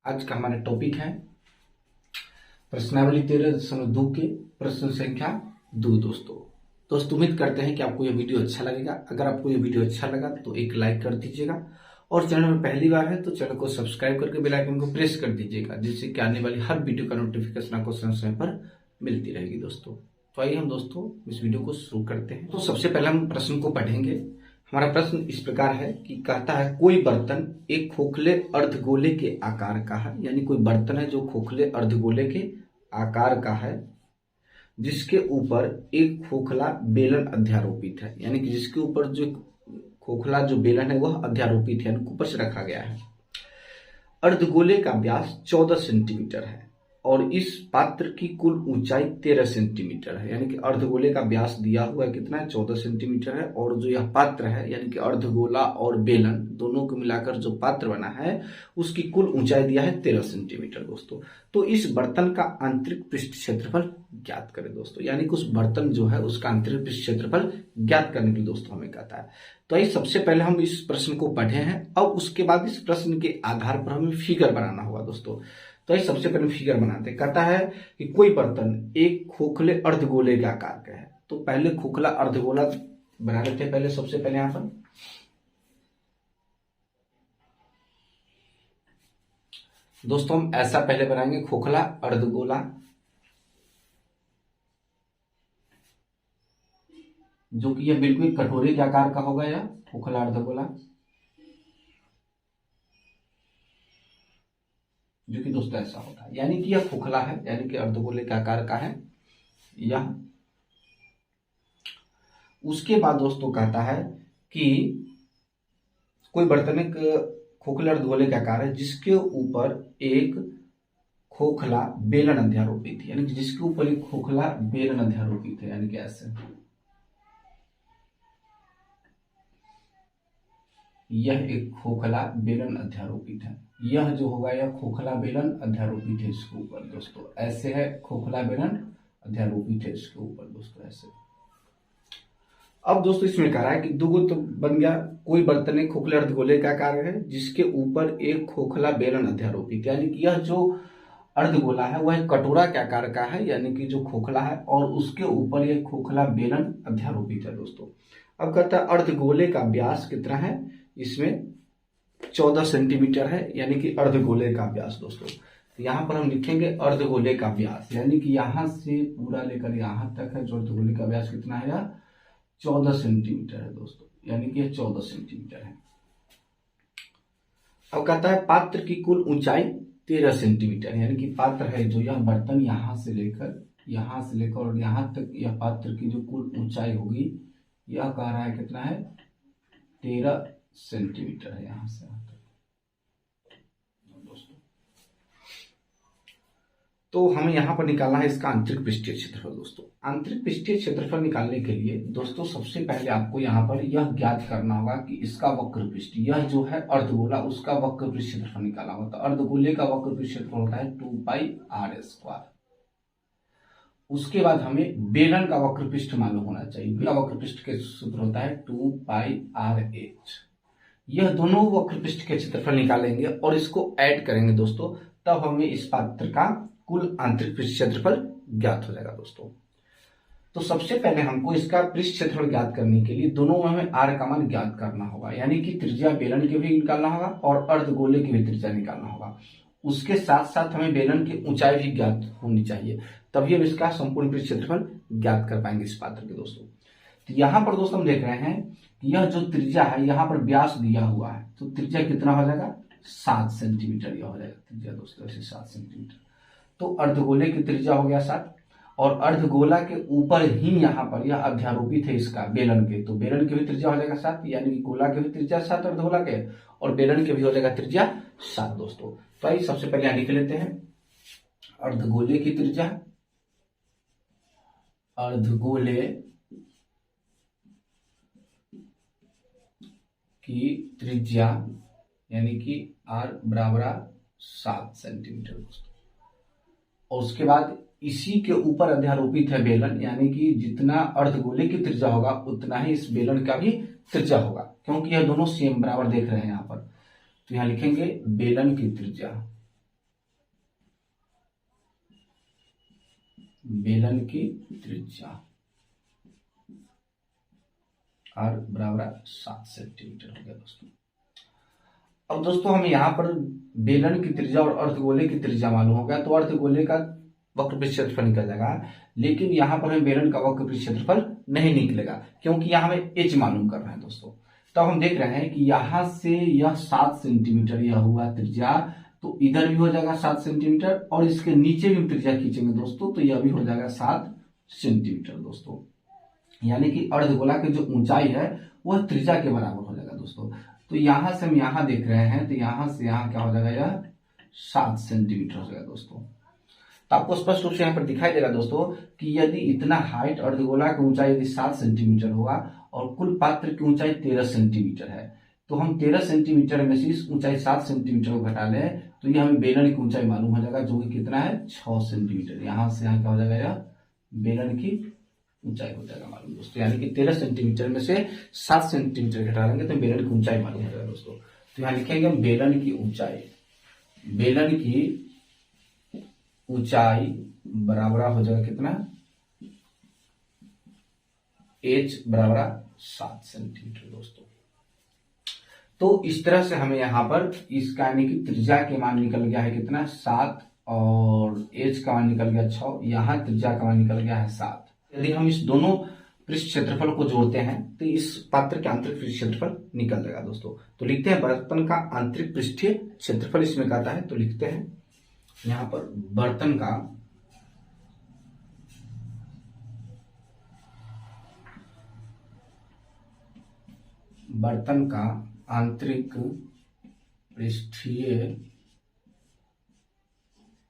आज का हमारा टॉपिक है प्रश्नावली 13.2 के प्रश्न संख्या 2। दोस्तों उम्मीद करते हैं कि आपको यह वीडियो अच्छा लगेगा। अगर आपको यह वीडियो अच्छा लगा तो एक लाइक कर दीजिएगा और चैनल में पहली बार है तो चैनल को सब्सक्राइब करके बेल आइकन को प्रेस कर दीजिएगा, जिससे कि आने वाली हर वीडियो का नोटिफिकेशन आपको समय समय पर मिलती रहेगी। दोस्तों तो आइए हम दोस्तों इस वीडियो को शुरू करते हैं। तो सबसे पहले हम प्रश्न को पढ़ेंगे। हमारा प्रश्न इस प्रकार है कि कहता है कोई बर्तन एक खोखले अर्धगोले के आकार का है, यानी कोई बर्तन है जो खोखले अर्धगोले के आकार का है, जिसके ऊपर एक खोखला बेलन अध्यारोपित है, यानी कि जिसके ऊपर जो खोखला जो बेलन है वह अध्यारोपित है, यानी ऊपर से रखा गया है। अर्धगोले का व्यास 14 सेंटीमीटर है और इस पात्र की कुल ऊंचाई 13 सेंटीमीटर है, यानी कि अर्धगोले का व्यास दिया हुआ कितना है 14 सेंटीमीटर है और जो यह पात्र है यानी कि अर्धगोला और बेलन दोनों को मिलाकर जो पात्र बना है उसकी कुल ऊंचाई दिया है 13 सेंटीमीटर। दोस्तों तो इस बर्तन का आंतरिक पृष्ठ क्षेत्रफल ज्ञात करें। दोस्तों यानी कि उस बर्तन जो है उसका आंतरिक पृष्ठ क्षेत्रफल ज्ञात करने के लिए दोस्तों हमें कहता है। तो आइए सबसे पहले हम इस प्रश्न को पढ़े हैं, अब उसके बाद इस प्रश्न के आधार पर हमें फिगर बनाना होगा। दोस्तों तो ये सबसे पहले फिगर बनाते हैं। कहता है कि कोई बर्तन एक खोखले अर्धगोले के आकार का है, तो पहले खोखला अर्धगोला बना लेते हैं। पहले सबसे पहले यहां पर दोस्तों हम ऐसा पहले बनाएंगे खोखला अर्धगोला, जो कि यह बिल्कुल कटोरे के आकार का होगा, या खोखला अर्धगोला जो कि दोस्तों ऐसा होता है, यानी कि यह खोखला है, यानी कि अर्धगोले के आकार का है यह। उसके बाद दोस्तों कहता है कि कोई बर्तन एक खोखले अर्धगोले के आकार है जिसके ऊपर एक खोखला बेलन अध्यारोपित है, यानी कि जिसके ऊपर एक खोखला बेलन अध्यारोपित है, यानी कि ऐसे यह एक खोखला बेलन अध्यारोपित है। यह जो होगा यह खोखला बेलन अध्यारोपित है इसके ऊपर। दोस्तों ऐसे है खोखला बेलन अध्यारोपित है इसके ऊपर। दोस्तों ऐसे अब दोस्तों इसमें कह रहा है कि दो तो बन गया, कोई बर्तन एक खोखले अर्धगोले का आकार है जिसके ऊपर एक खोखला बेलन अध्यारोपित, यानी कि यह जो अर्धगोला है वह कटोरा के आकार का है, यानी कि जो खोखला है और उसके ऊपर यह खोखला बेलन अध्यारोपित है। दोस्तों अब कहता है अर्धगोले का व्यास कितना है, इसमें 14 सेंटीमीटर है, यानी कि अर्धगोले का व्यास। दोस्तों यहां पर हम लिखेंगे अर्धगोले का व्यास, यानी कि यहां से पूरा लेकर यहां तक है जो अर्धगोले का व्यास कितना है, 14 सेंटीमीटर है। दोस्तों यानी कि यह 14 सेंटीमीटर है। अब कहता है पात्र की कुल ऊंचाई 13 सेंटीमीटर, यानी कि पात्र है जो यह बर्तन यहां से लेकर और यहां तक यह पात्र की जो कुल ऊंचाई होगी यह कह रहा है कितना है 13 सेंटीमीटर है यहां से यहां तक। दोस्तों तो हमें यहां पर निकालना है इसका आंतरिक पृष्ठीय क्षेत्रफल। दोस्तों आंतरिक पृष्ठीय क्षेत्रफल निकालने के लिए दोस्तों सबसे पहले आपको यहां पर यह ज्ञात करना होगा कि इसका वक्र पृष्ठ, यह जो है अर्धगोला उसका वक्र पृष्ठ क्षेत्रफल निकालना होगा। तो अर्धगोले का वक्र पृष्ठ क्षेत्रफल होता है 2πr²। उसके बाद हमें बेलन का वक्र पृष्ठ मालूम होना चाहिए। बेलन का वक्र पृष्ठ के सूत्र होता है 2πrh। यह दोनों वक्र पृष्ठ के क्षेत्रफल निकालेंगे और इसको ऐड करेंगे दोस्तों, तब हमें इस पात्र का कुल आंतरिक पृष्ठ क्षेत्रफल ज्ञात हो जाएगा। दोस्तों तो सबसे पहले हमको इसका पृष्ठ क्षेत्रफल ज्ञात करने के लिए दोनों में हमें r का मान ज्ञात करना होगा, यानी कि त्रिज्या बेलन के भी निकालना होगा और अर्धगोले की भी त्रिज्या निकालना होगा। उसके साथ साथ हमें बेलन की ऊंचाई भी ज्ञात होनी चाहिए, तभी हम इसका संपूर्ण पृष्ठ क्षेत्रफल ज्ञात कर पाएंगे इस पात्र के। दोस्तों तो यहां पर दोस्तों हम देख रहे हैं कि यह जो त्रिज्या है यहाँ पर व्यास दिया हुआ है, तो त्रिज्या कितना हो जाएगा 7 सेंटीमीटर यह हो जाएगा त्रिज्या। दोस्तों ऐसे 7 सेंटीमीटर। तो अर्धगोले की त्रिज्या हो गया 7 और अर्धगोला के ऊपर ही यहाँ पर यह अध्यारोपित है इसका बेलन के, तो बेलन की भी त्रिज्या हो जाएगा 7, यानी कि गोला की भी त्रिज्या 7 अर्धगोला के, और बेलन के भी हो जाएगा त्रिज्या 7। दोस्तों तो आइए सबसे पहले लिख लेते हैं अर्धगोले की त्रिज्या, अर्धगोले की त्रिज्या यानी कि r बराबर 7 सेंटीमीटर। दोस्तों और उसके बाद इसी के ऊपर अध्यारोपित है बेलन, यानी कि जितना अर्धगोले की त्रिज्या होगा उतना ही इस बेलन का भी त्रिज्या होगा, क्योंकि यह दोनों सेम बराबर देख रहे हैं यहाँ पर। तो यहाँ लिखेंगे बेलन की त्रिज्या बेलन की त्रिज्या r बराबर 7 सेंटीमीटर हो गया दोस्तों। अब दोस्तों हमें यहाँ पर बेलन की त्रिज्या और अर्धगोले की त्रिज्या मालूम हो गया, तो अर्धगोले का वक्रपृष्ठ क्षेत्रफल निकल जाएगा, लेकिन यहाँ पर हमें बेलन का वक्रपृष्ठ क्षेत्रफल नहीं निकलेगा, क्योंकि यहाँ हमें एच मालूम करना है दोस्तों। तो हम देख रहे हैं कि यहाँ से यह 7 सेंटीमीटर यह हुआ त्रिज्या, तो इधर भी हो जाएगा 7 सेंटीमीटर, और इसके नीचे भी त्रिज्या खींचेंगे दोस्तों तो यह भी हो जाएगा 7 सेंटीमीटर दोस्तों। यानी कि अर्धगोला की जो ऊंचाई है वह त्रिज्या के बराबर हो जाएगा दोस्तों। तो यहां से हम यहां देख रहे हैं, तो यहां से यहां क्या हो जाएगा, यह 7 सेंटीमीटर हो जाएगा दोस्तों। तो आपको स्पष्ट रूप से यहाँ पर दिखाई देगा दोस्तों कि यदि इतना हाइट अर्धगोला की ऊंचाई यदि 7 सेंटीमीटर होगा और कुल पात्र की ऊंचाई 13 सेंटीमीटर है, तो हम 13 सेंटीमीटर में से इस ऊंचाई 7 सेंटीमीटर को घटा लें तो ये हमें बेलन की ऊंचाई मालूम हो जाएगा, जो कि कितना है 6 सेंटीमीटर। यहां से यहाँ क्या हो जाएगा, यह बेलन की ऊंचाई हो जाएगा मालूम दोस्तों। यानी कि 13 सेंटीमीटर में से 7 सेंटीमीटर घटा लेंगे तो बेलन की ऊंचाई मालूम हो जाएगा दोस्तों। तो यहाँ लिखेंगे हम बेलन की ऊंचाई, बेलन की ऊंचाई बराबर हो जाएगा कितना, h बराबर 7 सेंटीमीटर दोस्तों। तो इस तरह से हमें यहां पर इसका यानी कि त्रिज्या के मान निकल गया है कितना 7, और h का मान निकल गया 6, यहाँ त्रिज्या का मान निकल गया है 7। यदि हम इस दोनों पृष्ठ क्षेत्रफल को जोड़ते हैं तो इस पात्र के आंतरिक पृष्ठ क्षेत्रफल निकल जाएगा दोस्तों। तो लिखते हैं बर्तन का आंतरिक पृष्ठीय क्षेत्रफल इसमें कहता है, तो लिखते हैं यहां पर बर्तन का आंतरिक पृष्ठीय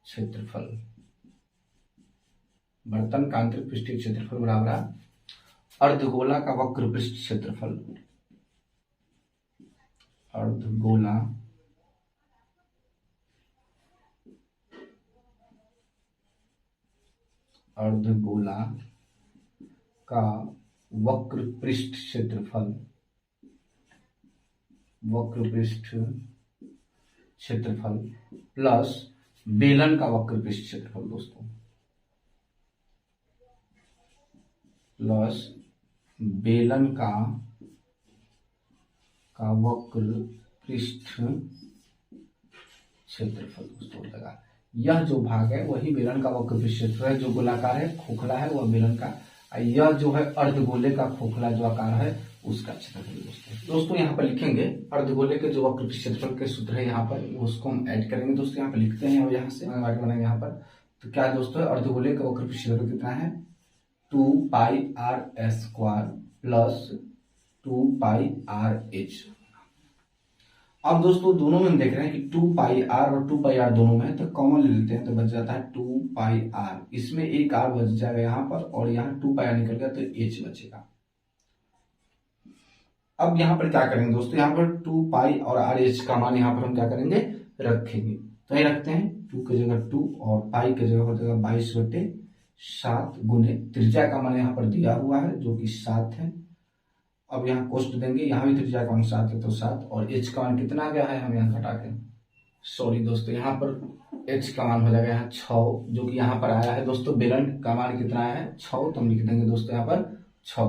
क्षेत्रफल, बर्तन का आंतरिक पृष्ठीय क्षेत्रफल बराबर अर्धगोला का वक्र पृष्ठ क्षेत्रफल, अर्धगोला का वक्र पृष्ठ क्षेत्रफल, वक्र पृष्ठ क्षेत्रफल प्लस बेलन का वक्र पृष्ठ क्षेत्रफल दोस्तों, प्लस बेलन का वक्र पृष्ठ क्षेत्रफल दोस्तों हो जाएगा। यह जो भाग है वही बेलन का वक्र पृष्ठ क्षेत्रफल है, जो गोलाकार है खोखला है वह बेलन का, यह जो है अर्धगोले का खोखला जो आकार है उसका क्षेत्रफल दोस्तों। यहाँ पर लिखेंगे अर्धगोले के जो वक्र पृष्ठ क्षेत्रफल के सूत्र है यहाँ पर उसको हम ऐड करेंगे दोस्तों। यहाँ पर लिखते हैं और यहाँ से आगे बढ़ेंगे यहाँ पर, तो क्या दोस्तों अर्धगोले का वक्र पृष्ठ क्षेत्रफल कितना है 2 पाई r स्क्वायर प्लस 2 पाई r h। अब दोस्तों दोनों में हम देख रहे हैं कि 2 पाई r और 2 पाई r दोनों में है, तो कॉमन ले लेते हैं तो बच जाता है 2 पाई r, इसमें एक r बच जाएगा यहाँ पर और यहाँ 2 पाई r निकल गया तो h बचेगा। अब यहाँ पर क्या करेंगे दोस्तों, यहाँ पर 2 पाई और r h का मान यहाँ पर हम क्या करेंगे रखेंगे, तो ये रखते हैं 2 की जगह 2 और पाई की जगह हो जाएगा 22/7 गुने त्रिज्या का मान यहाँ पर दिया हुआ है जो कि 7 है। अब यहाँ कोष्ट देंगे, यहाँ भी त्रिज्या का मान 7 है तो 7, और h का मान कितना आ गया है हम यहाँ घटा के, सॉरी दोस्तों यहाँ पर h का मान हो जाएगा यहाँ 6, जो कि यहाँ पर आया है दोस्तों बेलन का मान कितना आया है 6, तो हम लिख देंगे दोस्तों यहाँ पर 6,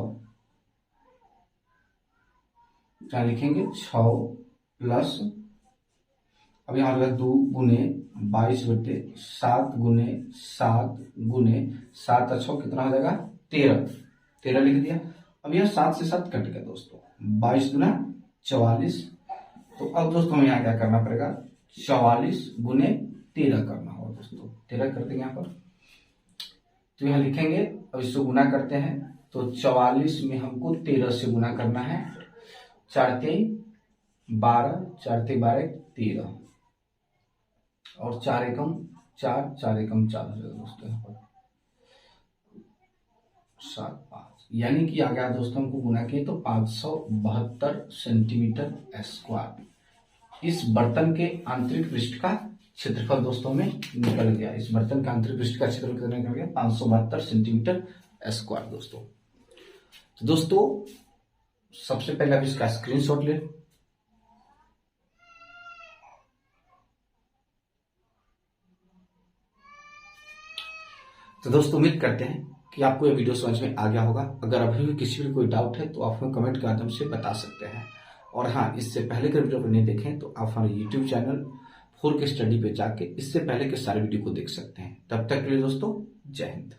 क्या लिखेंगे 6 प्लस अब यहाँ होगा 2 गुने 22/7 गुने 7 गुने 7 और 6 कितना हो जाएगा 13 लिख दिया। अब यह 7 से 7 कट गया दोस्तों, 22 गुना 44, तो अब दोस्तों हमें यहाँ क्या करना पड़ेगा 44 गुने 13 करना होगा दोस्तों, 13 कर देंगे यहाँ पर, तो यहाँ लिखेंगे अब इसको गुना करते हैं तो 44 में हमको 13 से गुना करना है, 4 3 12, 4 3 12 13 और 4 एकम 4, 4 एकम 4 हो जाएगा दोस्तों यहाँ पर 7 5, यानी कि आ गया दोस्तों हमको गुना किए तो 572 सेंटीमीटर स्क्वायर इस बर्तन के आंतरिक पृष्ठ का क्षेत्रफल दोस्तों में निकल गया। इस बर्तन का आंतरिक पृष्ठ का क्षेत्रफल कितना निकल गया 572 सेंटीमीटर स्क्वायर दोस्तों। तो दोस्तों सबसे पहले आप इसका स्क्रीनशॉट ले, तो दोस्तों उम्मीद करते हैं कि आपको ये वीडियो समझ में आ गया होगा। अगर अभी भी किसी भी कोई डाउट है तो आप हमें कमेंट के माध्यम से बता सकते हैं। और हाँ, इससे पहले के वीडियो को नहीं देखें तो आप हमारे यूट्यूब चैनल 4K स्टडी पे जाके इससे पहले के सारे वीडियो को देख सकते हैं। तब तक के लिए दोस्तों जय हिंद।